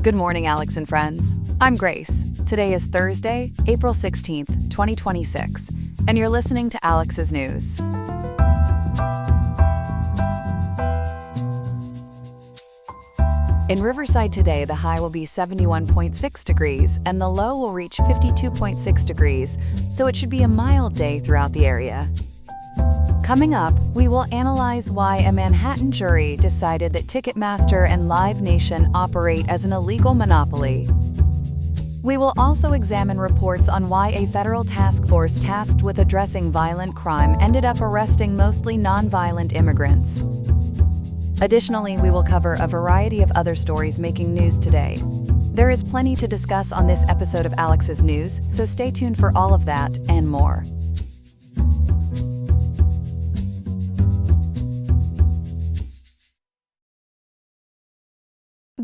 Good morning, Alex and friends. I'm Grace. Today is Thursday, April 16th, 2026, and you're listening to Alex's News. In Riverside today, the high will be 71.6 degrees and the low will reach 52.6 degrees, so it should be a mild day throughout the area. Coming up, we will analyze why a Manhattan jury decided that Ticketmaster and Live Nation operate as an illegal monopoly. We will also examine reports on why a federal task force tasked with addressing violent crime ended up arresting mostly non-violent immigrants. Additionally, we will cover a variety of other stories making news today. There is plenty to discuss on this episode of Alex's News, so stay tuned for all of that and more.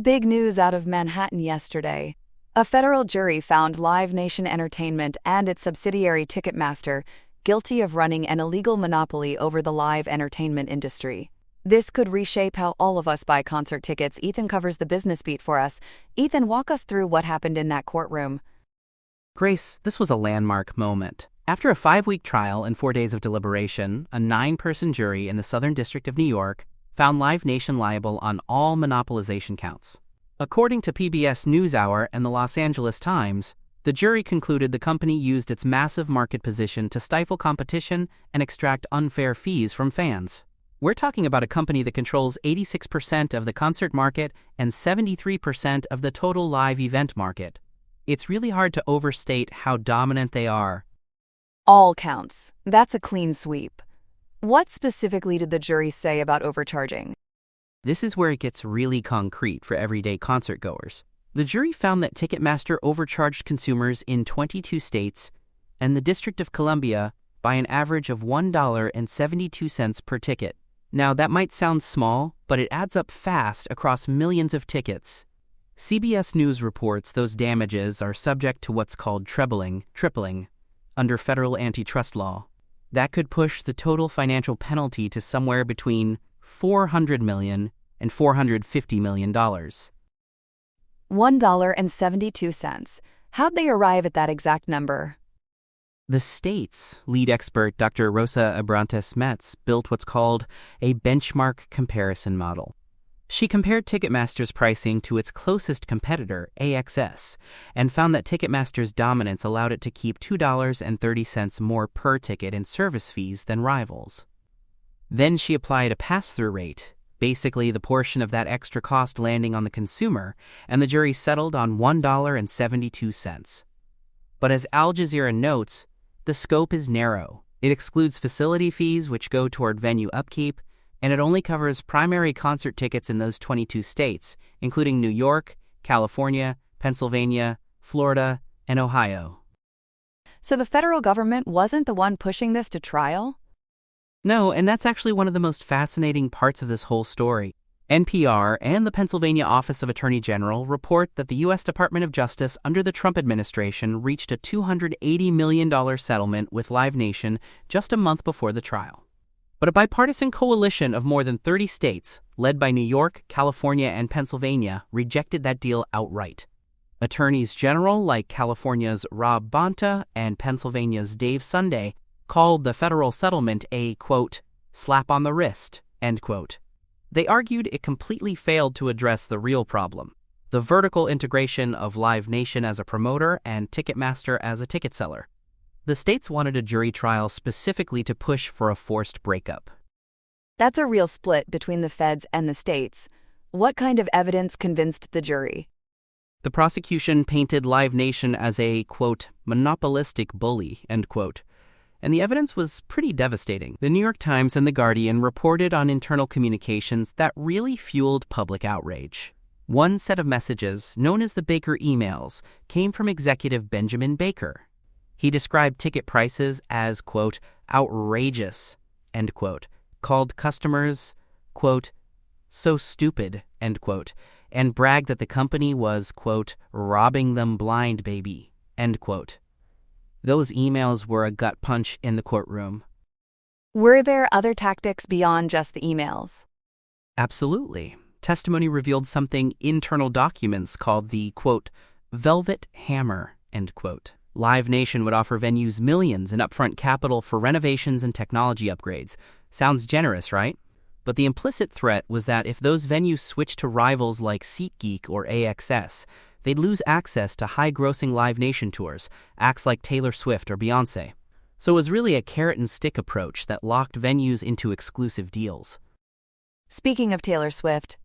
Big news out of Manhattan yesterday. A federal jury found Live Nation Entertainment and its subsidiary Ticketmaster guilty of running an illegal monopoly over the live entertainment industry. This could reshape how all of us buy concert tickets. Ethan covers the business beat for us. Ethan, walk us through what happened in that courtroom. Grace, this was a landmark moment. After a 5-week trial and 4 days of deliberation, a 9-person jury in the Southern District of New York found Live Nation liable on all monopolization counts. According to PBS NewsHour and the Los Angeles Times, the jury concluded the company used its massive market position to stifle competition and extract unfair fees from fans. We're talking about a company that controls 86% of the concert market and 73% of the total live event market. It's really hard to overstate how dominant they are. All counts. That's a clean sweep. What specifically did the jury say about overcharging? This is where it gets really concrete for everyday concertgoers. The jury found that Ticketmaster overcharged consumers in 22 states and the District of Columbia by an average of $1.72 per ticket. Now, that might sound small, but it adds up fast across millions of tickets. CBS News reports those damages are subject to what's called tripling, under federal antitrust law. That could push the total financial penalty to somewhere between $400 million and $450 million. $1.72. How'd they arrive at that exact number? The state's lead expert, Dr. Rosa Abrantes-Metz, built what's called a benchmark comparison model. She compared Ticketmaster's pricing to its closest competitor, AXS, and found that Ticketmaster's dominance allowed it to keep $2.30 more per ticket in service fees than rivals. Then she applied a pass-through rate, basically the portion of that extra cost landing on the consumer, and the jury settled on $1.72. But as Al Jazeera notes, the scope is narrow. It excludes facility fees, which go toward venue upkeep, and it only covers primary concert tickets in those 22 states, including New York, California, Pennsylvania, Florida, and Ohio. So the federal government wasn't the one pushing this to trial? No, and that's actually one of the most fascinating parts of this whole story. NPR and the Pennsylvania Office of Attorney General report that the U.S. Department of Justice under the Trump administration reached a $280 million settlement with Live Nation just a month before the trial. But a bipartisan coalition of more than 30 states, led by New York, California, and Pennsylvania, rejected that deal outright. Attorneys general like California's Rob Bonta and Pennsylvania's Dave Sunday called the federal settlement a, quote, slap on the wrist, end quote. They argued it completely failed to address the real problem, the vertical integration of Live Nation as a promoter and Ticketmaster as a ticket seller. The states wanted a jury trial specifically to push for a forced breakup. That's a real split between the feds and the states. What kind of evidence convinced the jury? The prosecution painted Live Nation as a, quote, monopolistic bully, end quote. And the evidence was pretty devastating. The New York Times and The Guardian reported on internal communications that really fueled public outrage. One set of messages, known as the Baker emails, came from executive Benjamin Baker. He described ticket prices as, quote, outrageous, end quote, called customers, quote, so stupid, end quote, and bragged that the company was, quote, robbing them blind, baby, end quote. Those emails were a gut punch in the courtroom. Were there other tactics beyond just the emails? Absolutely. testimony revealed something internal documents called the, quote, velvet hammer, end quote. Live Nation would offer venues millions in upfront capital for renovations and technology upgrades. Sounds generous, right? But the implicit threat was that if those venues switched to rivals like SeatGeek or AXS, they'd lose access to high-grossing Live Nation tours, acts like Taylor Swift or Beyoncé. So it was really a carrot-and-stick approach that locked venues into exclusive deals. Speaking of Taylor Swift,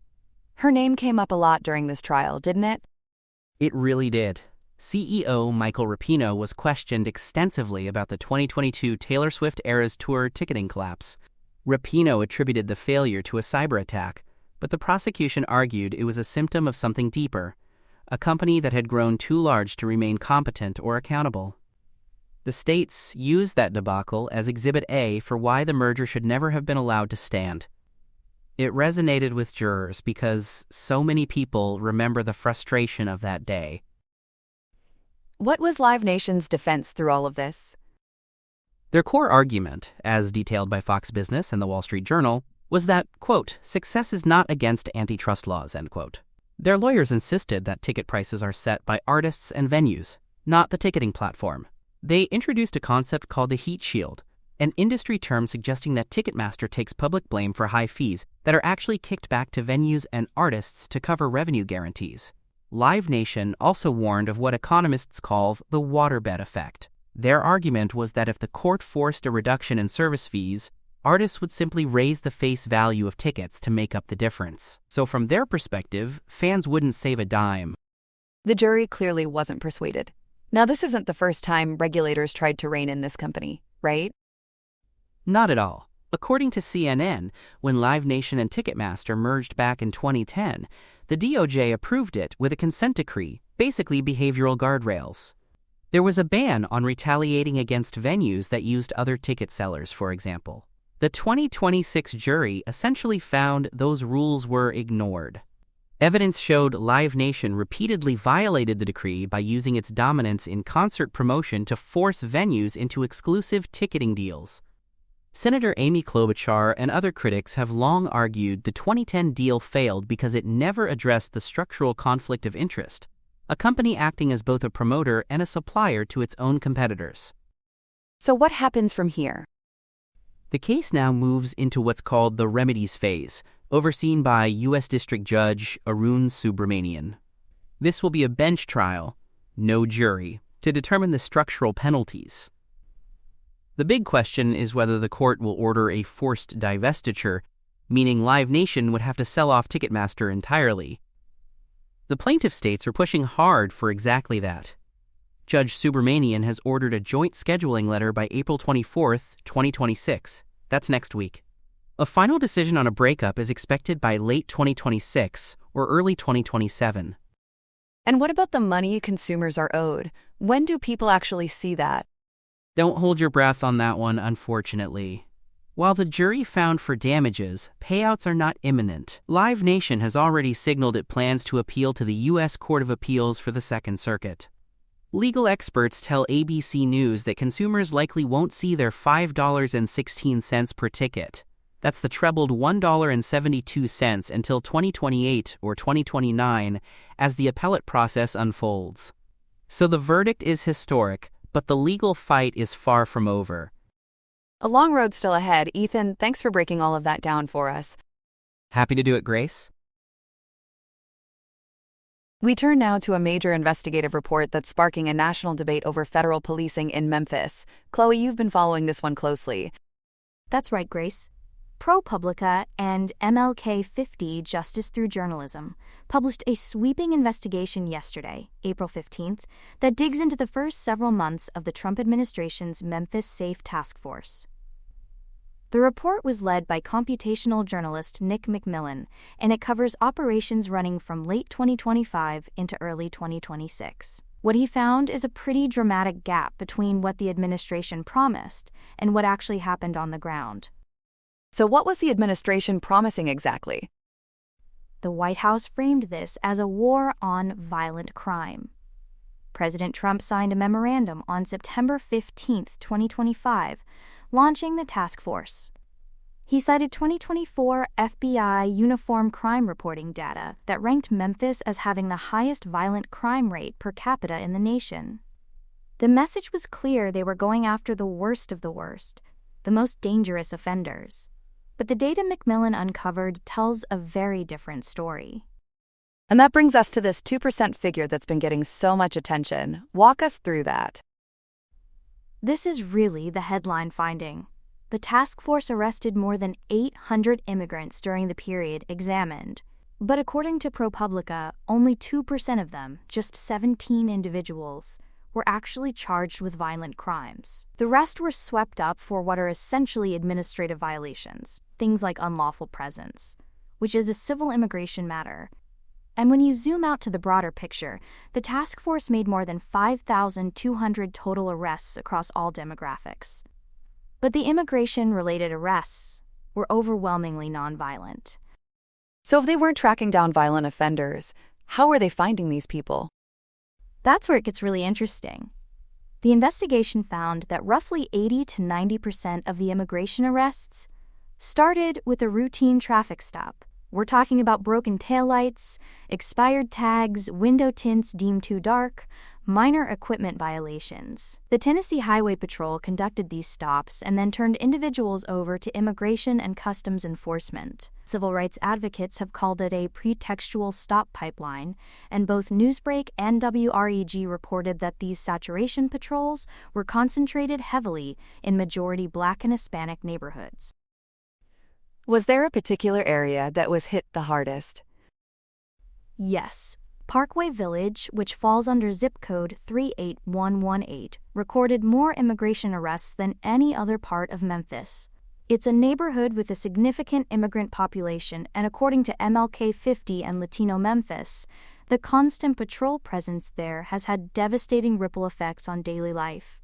her name came up a lot during this trial, didn't it? It really did. CEO Michael Rapino was questioned extensively about the 2022 Taylor Swift Eras Tour ticketing collapse. Rapino attributed the failure to a cyber attack, but the prosecution argued it was a symptom of something deeper, a company that had grown too large to remain competent or accountable. The states used that debacle as Exhibit A for why the merger should never have been allowed to stand. It resonated with jurors because so many people remember the frustration of that day. What was Live Nation's defense through all of this? Their core argument, as detailed by Fox Business and the Wall Street Journal, was that, quote, success is not against antitrust laws, end quote. Their lawyers insisted that ticket prices are set by artists and venues, not the ticketing platform. They introduced a concept called the heat shield, an industry term suggesting that Ticketmaster takes public blame for high fees that are actually kicked back to venues and artists to cover revenue guarantees. Live Nation also warned of what economists call the waterbed effect. Their argument was that if the court forced a reduction in service fees, artists would simply raise the face value of tickets to make up the difference. So from their perspective, fans wouldn't save a dime. The jury clearly wasn't persuaded. Now, this isn't the first time regulators tried to rein in this company, right? Not at all. According to CNN, when Live Nation and Ticketmaster merged back in 2010, the DOJ approved it with a consent decree, basically behavioral guardrails. There was a ban on retaliating against venues that used other ticket sellers, for example. The 2026 jury essentially found those rules were ignored. Evidence showed Live Nation repeatedly violated the decree by using its dominance in concert promotion to force venues into exclusive ticketing deals. Senator Amy Klobuchar and other critics have long argued the 2010 deal failed because it never addressed the structural conflict of interest, a company acting as both a promoter and a supplier to its own competitors. So what happens from here? The case now moves into what's called the remedies phase, overseen by U.S. District Judge Arun Subramanian. This will be a bench trial, no jury, to determine the structural penalties. The big question is whether the court will order a forced divestiture, meaning Live Nation would have to sell off Ticketmaster entirely. The plaintiff states are pushing hard for exactly that. Judge Subramanian has ordered a joint scheduling letter by April 24, 2026. That's next week. A final decision on a breakup is expected by late 2026 or early 2027. And what about the money consumers are owed? When do people actually see that? Don't hold your breath on that one, unfortunately. While the jury found for damages, payouts are not imminent. Live Nation has already signaled it plans to appeal to the U.S. Court of Appeals for the Second Circuit. Legal experts tell ABC News that consumers likely won't see their $5.16 per ticket. That's the trebled $1.72 until 2028 or 2029 as the appellate process unfolds. So the verdict is historic, but the legal fight is far from over. A long road still ahead. Ethan, thanks for breaking all of that down for us. Happy to do it, Grace. We turn now to a major investigative report that's sparking a national debate over federal policing in Memphis. Chloe, you've been following this one closely. That's right, Grace. ProPublica and MLK 50 Justice Through Journalism published a sweeping investigation yesterday, April 15th, that digs into the first several months of the Trump administration's Memphis Safe Task Force. The report was led by computational journalist Nick McMillan, and it covers operations running from late 2025 into early 2026. What he found is a pretty dramatic gap between what the administration promised and what actually happened on the ground. So what was the administration promising exactly? The White House framed this as a war on violent crime. President Trump signed a memorandum on September 15, 2025, launching the task force. He cited 2024 FBI uniform crime reporting data that ranked Memphis as having the highest violent crime rate per capita in the nation. The message was clear: they were going after the worst of the worst, the most dangerous offenders. But the data McMillan uncovered tells a very different story. And that brings us to this 2% figure that's been getting so much attention. Walk us through that. This is really the headline finding. The task force arrested more than 800 immigrants during the period examined. But according to ProPublica, only 2% of them, just 17 individuals, were actually charged with violent crimes. The rest were swept up for what are essentially administrative violations, things like unlawful presence, which is a civil immigration matter. And when you zoom out to the broader picture, the task force made more than 5,200 total arrests across all demographics. But the immigration-related arrests were overwhelmingly nonviolent. So if they weren't tracking down violent offenders, how were they finding these people? That's where it gets really interesting. The investigation found that roughly 80 to 90% of the immigration arrests started with a routine traffic stop. We're talking about broken taillights, expired tags, window tints deemed too dark, minor equipment violations. The Tennessee Highway Patrol conducted these stops and then turned individuals over to Immigration and Customs Enforcement. Civil rights advocates have called it a pretextual stop pipeline, and both Newsbreak and WREG reported that these saturation patrols were concentrated heavily in majority Black and Hispanic neighborhoods. Was there a particular area that was hit the hardest? Yes. Parkway Village, which falls under zip code 38118, recorded more immigration arrests than any other part of Memphis. It's a neighborhood with a significant immigrant population, and according to MLK 50 and Latino Memphis, the constant patrol presence there has had devastating ripple effects on daily life.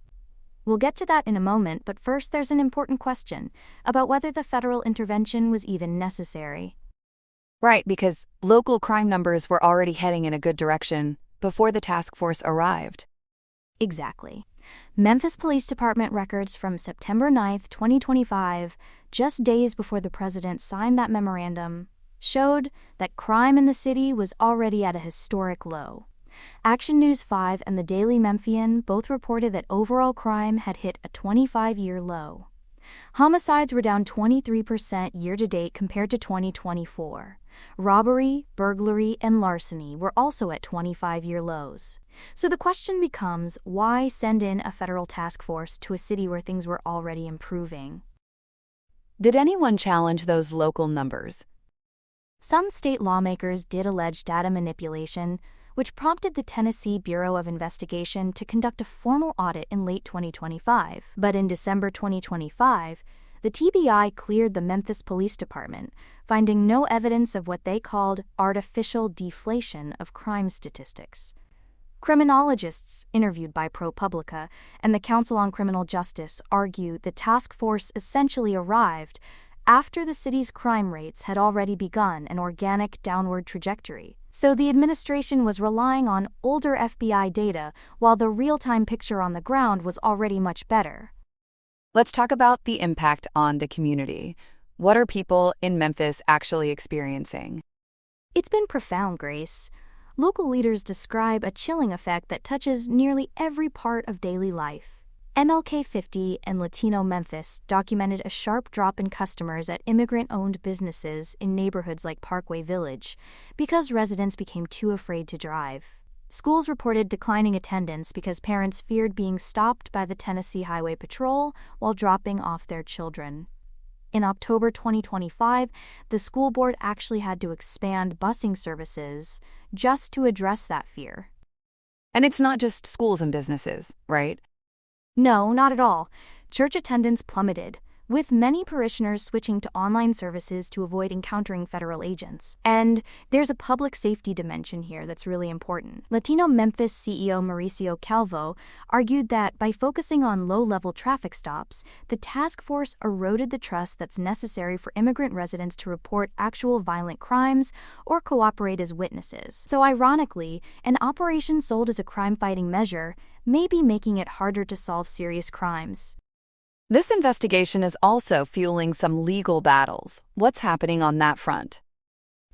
We'll get to that in a moment, but first there's an important question about whether the federal intervention was even necessary. Right, because local crime numbers were already heading in a good direction before the task force arrived. Exactly. Memphis Police Department records from September 9, 2025, just days before the president signed that memorandum, showed that crime in the city was already at a historic low. Action News 5 and the Daily Memphian both reported that overall crime had hit a 25-year low. Homicides were down 23% year-to-date compared to 2024. Robbery, burglary, and larceny were also at 25-year lows. So the question becomes, why send in a federal task force to a city where things were already improving? Did anyone challenge those local numbers? Some state lawmakers did allege data manipulation, which prompted the Tennessee Bureau of Investigation to conduct a formal audit in late 2025. But in December 2025, the TBI cleared the Memphis Police Department, finding no evidence of what they called artificial deflation of crime statistics. Criminologists interviewed by ProPublica and the Council on Criminal Justice argue the task force essentially arrived after the city's crime rates had already begun an organic downward trajectory. So the administration was relying on older FBI data while the real-time picture on the ground was already much better. Let's talk about the impact on the community. What are people in Memphis actually experiencing? It's been profound, Grace. Local leaders describe a chilling effect that touches nearly every part of daily life. MLK 50 and Latino Memphis documented a sharp drop in customers at immigrant-owned businesses in neighborhoods like Parkway Village because residents became too afraid to drive. Schools reported declining attendance because parents feared being stopped by the Tennessee Highway Patrol while dropping off their children. In October 2025, the school board actually had to expand busing services just to address that fear. And it's not just schools and businesses, right? No, not at all. Church attendance plummeted, with many parishioners switching to online services to avoid encountering federal agents. And there's a public safety dimension here that's really important. Latino Memphis CEO Mauricio Calvo argued that by focusing on low-level traffic stops, the task force eroded the trust that's necessary for immigrant residents to report actual violent crimes or cooperate as witnesses. So ironically, an operation sold as a crime-fighting measure may be making it harder to solve serious crimes. This investigation is also fueling some legal battles. What's happening on that front?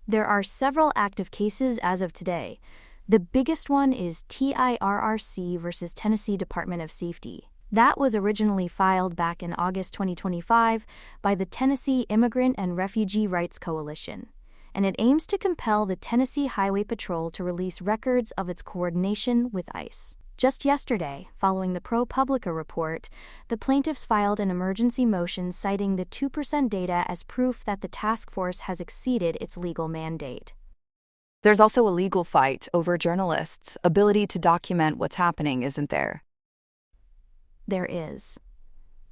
There are several active cases as of today. The biggest one is TIRRC versus Tennessee Department of Safety. That was originally filed back in August 2025 by the Tennessee Immigrant and Refugee Rights Coalition, and it aims to compel the Tennessee Highway Patrol to release records of its coordination with ICE. Just yesterday, following the ProPublica report, the plaintiffs filed an emergency motion citing the 2% data as proof that the task force has exceeded its legal mandate. There's also a legal fight over journalists' ability to document what's happening, isn't there? There is.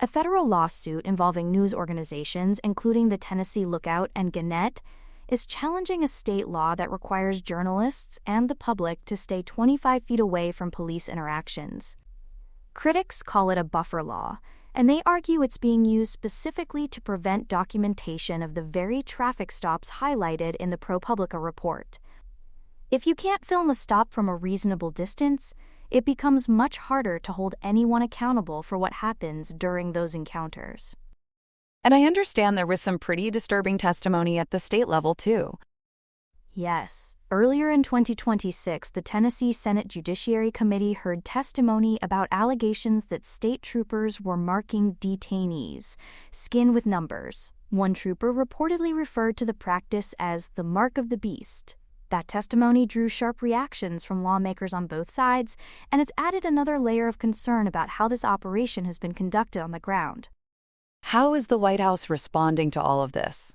A federal lawsuit involving news organizations, including the Tennessee Lookout and Gannett, is challenging a state law that requires journalists and the public to stay 25 feet away from police interactions. Critics call it a buffer law, and they argue it's being used specifically to prevent documentation of the very traffic stops highlighted in the ProPublica report. If you can't film a stop from a reasonable distance, it becomes much harder to hold anyone accountable for what happens during those encounters. And I understand there was some pretty disturbing testimony at the state level, too. Yes. Earlier in 2026, the Tennessee Senate Judiciary Committee heard testimony about allegations that state troopers were marking detainees, skin with numbers. One trooper reportedly referred to the practice as the mark of the beast. That testimony drew sharp reactions from lawmakers on both sides, and it's added another layer of concern about how this operation has been conducted on the ground. How is the White House responding to all of this?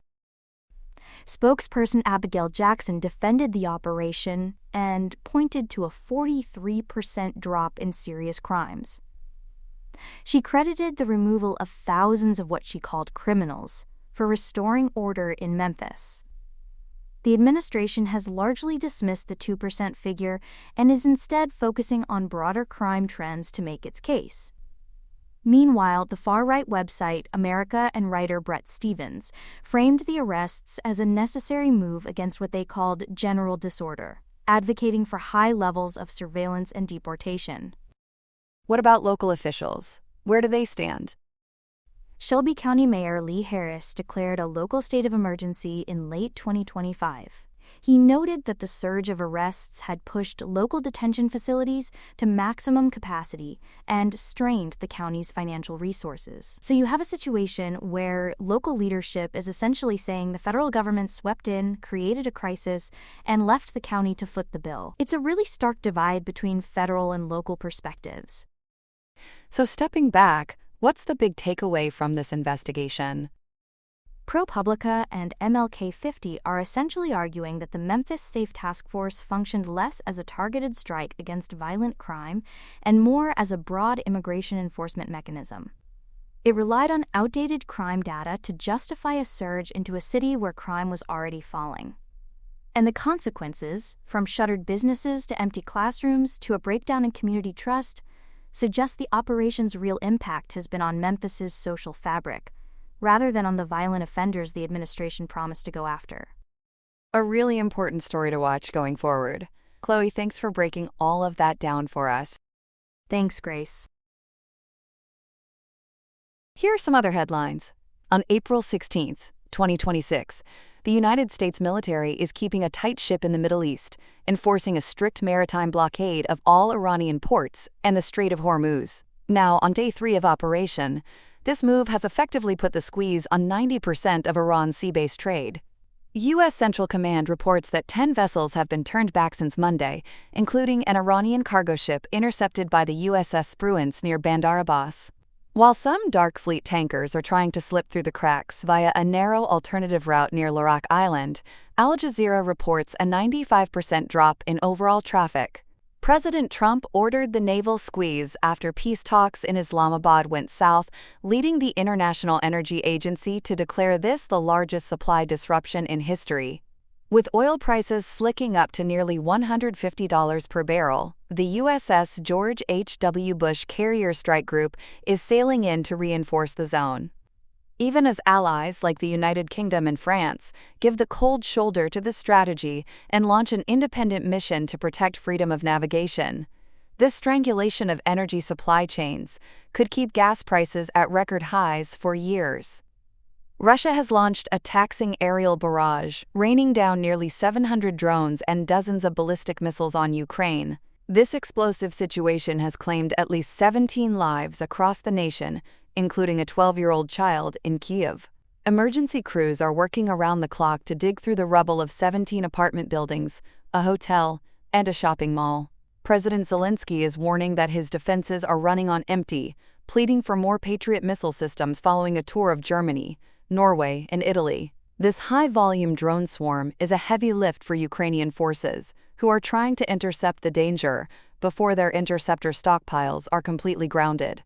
Spokesperson Abigail Jackson defended the operation and pointed to a 43% drop in serious crimes. She credited the removal of thousands of what she called criminals for restoring order in Memphis. The administration has largely dismissed the 2% figure and is instead focusing on broader crime trends to make its case. Meanwhile, the far-right website America and writer Bret Stephens framed the arrests as a necessary move against what they called general disorder, advocating for high levels of surveillance and deportation. What about local officials? Where do they stand? Shelby County Mayor Lee Harris declared a local state of emergency in late 2025. He noted that the surge of arrests had pushed local detention facilities to maximum capacity and strained the county's financial resources. So you have a situation where local leadership is essentially saying the federal government swept in, created a crisis, and left the county to foot the bill. It's a really stark divide between federal and local perspectives. So stepping back, what's the big takeaway from this investigation? ProPublica and MLK50 are essentially arguing that the Memphis Safe Task Force functioned less as a targeted strike against violent crime and more as a broad immigration enforcement mechanism. It relied on outdated crime data to justify a surge into a city where crime was already falling. And the consequences, from shuttered businesses to empty classrooms to a breakdown in community trust, suggest the operation's real impact has been on Memphis's social fabric, rather than on the violent offenders the administration promised to go after. A really important story to watch going forward. Chloe, thanks for breaking all of that down for us. Thanks, Grace. Here are some other headlines. On April 16th, 2026, the United States military is keeping a tight ship in the Middle East, enforcing a strict maritime blockade of all Iranian ports and the Strait of Hormuz. Now, on day 3 of operation, this move has effectively put the squeeze on 90% of Iran's sea-based trade. U.S. Central Command reports that 10 vessels have been turned back since Monday, including an Iranian cargo ship intercepted by the USS Spruance near Bandar Abbas. While some dark fleet tankers are trying to slip through the cracks via a narrow alternative route near Larak Island, Al Jazeera reports a 95% drop in overall traffic. President Trump ordered the naval squeeze after peace talks in Islamabad went south, leading the International Energy Agency to declare this the largest supply disruption in history. With oil prices slicking up to nearly $150 per barrel, the USS George H.W. Bush Carrier Strike Group is sailing in to reinforce the zone. Even as allies like the United Kingdom and France give the cold shoulder to this strategy and launch an independent mission to protect freedom of navigation, This strangulation of energy supply chains could keep gas prices at record highs for years. Russia has launched a taxing aerial barrage, raining down nearly 700 drones and dozens of ballistic missiles on Ukraine. This explosive situation has claimed at least 17 lives across the nation, including a 12-year-old child in Kyiv. Emergency crews are working around the clock to dig through the rubble of 17 apartment buildings, a hotel, and a shopping mall. President Zelensky is warning that his defenses are running on empty, pleading for more Patriot missile systems following a tour of Germany, Norway, and Italy. This high-volume drone swarm is a heavy lift for Ukrainian forces, who are trying to intercept the danger before their interceptor stockpiles are completely grounded.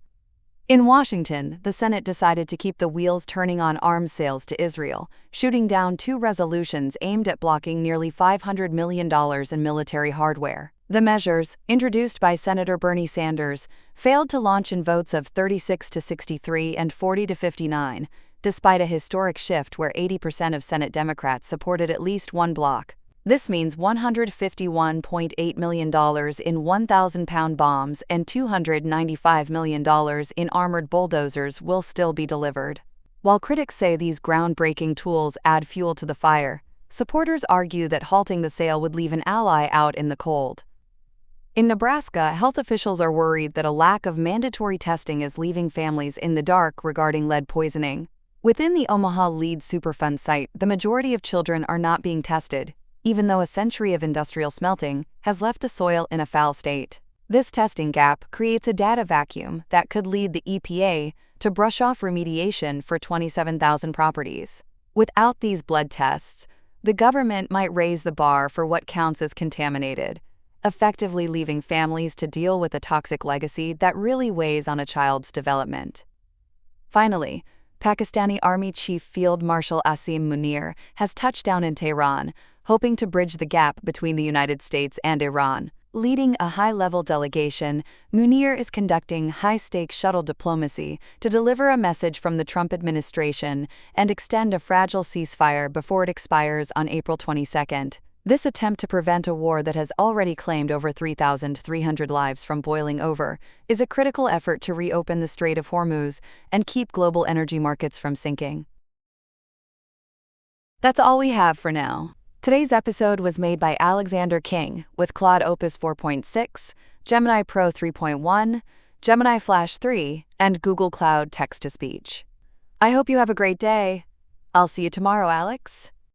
In Washington, the Senate decided to keep the wheels turning on arms sales to Israel, shooting down 2 resolutions aimed at blocking nearly $500 million in military hardware. The measures, introduced by Senator Bernie Sanders, failed to launch in votes of 36 to 63 and 40 to 59, despite a historic shift where 80% of Senate Democrats supported at least one block. This means $151.8 million in 1,000-pound bombs and $295 million in armored bulldozers will still be delivered. While critics say these groundbreaking tools add fuel to the fire, supporters argue that halting the sale would leave an ally out in the cold. In Nebraska, health officials are worried that a lack of mandatory testing is leaving families in the dark regarding lead poisoning. Within the Omaha Lead Superfund site, the majority of children are not being tested, even though a century of industrial smelting has left the soil in a foul state. This testing gap creates a data vacuum that could lead the EPA to brush off remediation for 27,000 properties. Without these blood tests, the government might raise the bar for what counts as contaminated, effectively leaving families to deal with a toxic legacy that really weighs on a child's development. Finally, Pakistani Army Chief Field Marshal Asim Munir has touched down in Tehran, hoping to bridge the gap between the United States and Iran. Leading a high-level delegation, Munir is conducting high-stakes shuttle diplomacy to deliver a message from the Trump administration and extend a fragile ceasefire before it expires on April 22. This attempt to prevent a war that has already claimed over 3,300 lives from boiling over is a critical effort to reopen the Strait of Hormuz and keep global energy markets from sinking. That's all we have for now. Today's episode was made by Alexander King with Claude Opus 4.6, Gemini Pro 3.1, Gemini Flash 3, and Google Cloud Text-to-Speech. I hope you have a great day. I'll see you tomorrow, Alex.